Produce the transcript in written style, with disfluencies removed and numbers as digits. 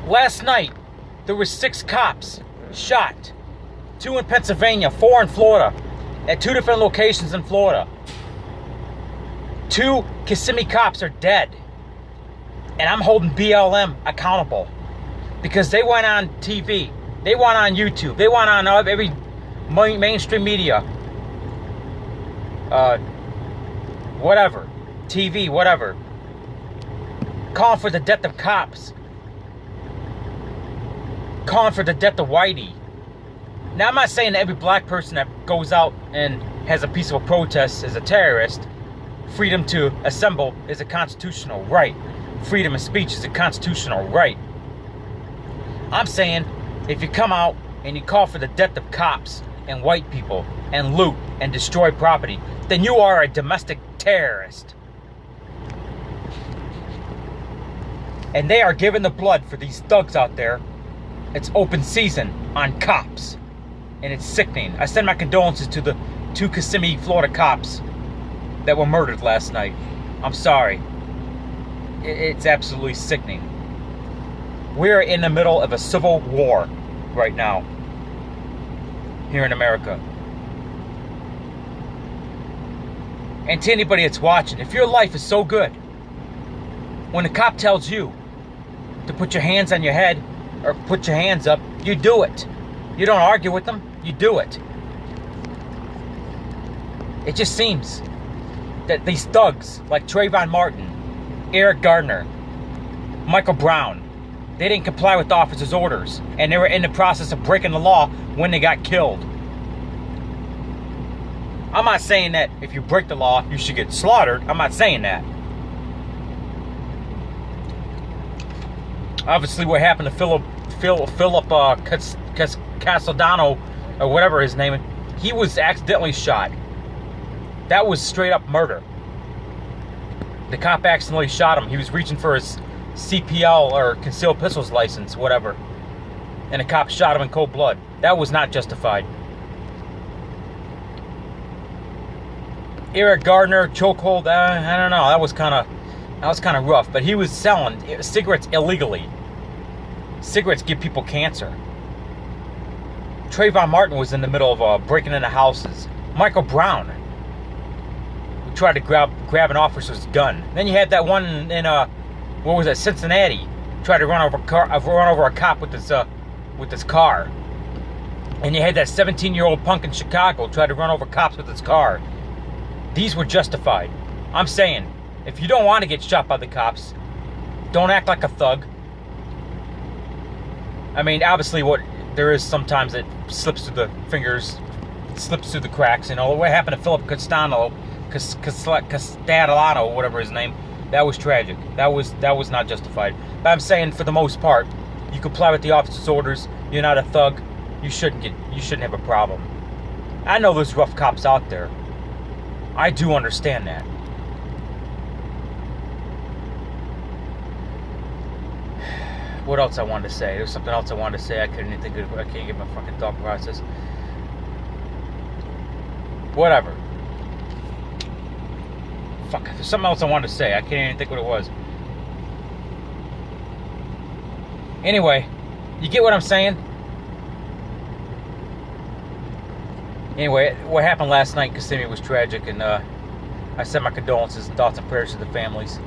Last night, there were 6 cops shot. 2 in Pennsylvania, 4 in Florida, at 2 different locations in Florida. 2 Kissimmee cops are dead. And I'm holding BLM accountable. Because they went on TV. They went on YouTube. They went on every mainstream media. Whatever. TV, whatever. Calling for the death of cops. Calling for the death of Whitey. Now, I'm not saying that every black person that goes out and has a peaceful protest is a terrorist. Freedom to assemble is a constitutional right. Freedom of speech is a constitutional right. I'm saying if you come out and you call for the death of cops and white people and loot and destroy property, then you are a domestic terrorist. And they are giving the blood for these thugs out there. It's open season on cops. And it's sickening. I send my condolences to the 2 Kissimmee, Florida cops that were murdered last night. I'm sorry. It's absolutely sickening. We're in the middle of a civil war right now. Here in America. And to anybody that's watching, if your life is so good, when the cop tells you to put your hands on your head or put your hands up, you do it. You don't argue with them, you do it. It just seems that these thugs like Trayvon Martin, Eric Gardner, Michael Brown, they didn't comply with the officer's orders, and they were in the process of breaking the law when they got killed. I'm not saying that if you break the law, you should get slaughtered. I'm not saying that. Obviously, what happened to Philip Casaldano, or whatever his name is, he was accidentally shot. That was straight up murder. The cop accidentally shot him. He was reaching for his CPL or concealed pistols license, whatever. And the cop shot him in cold blood. That was not justified. Eric Gardner, chokehold, I don't know. That was kind of rough. But he was selling cigarettes illegally. Cigarettes give people cancer. Trayvon Martin was in the middle of breaking into houses. Michael Brown, who tried to grab an officer's gun. Then you had that one in what was that, Cincinnati? Tried to run over a cop with his car. And you had that 17-year-old punk in Chicago tried to run over cops with his car. These were justified. I'm saying, if you don't want to get shot by the cops, don't act like a thug. I mean, obviously, what there is sometimes it slips through the fingers, slips through the cracks. You know what happened to Philip Castellano, whatever his name. That was tragic. That was not justified. But I'm saying, for the most part, you comply with the officer's orders. You're not a thug. You shouldn't have a problem. I know there's rough cops out there. I do understand that. What else I wanted to say? There's something else I wanted to say. I couldn't even think of it. I can't get my fucking thought process. Whatever. Fuck. There's something else I wanted to say. I can't even think what it was. Anyway, you get what I'm saying? Anyway, what happened last night in Kissimmee was tragic, and I send my condolences and thoughts and prayers to the families.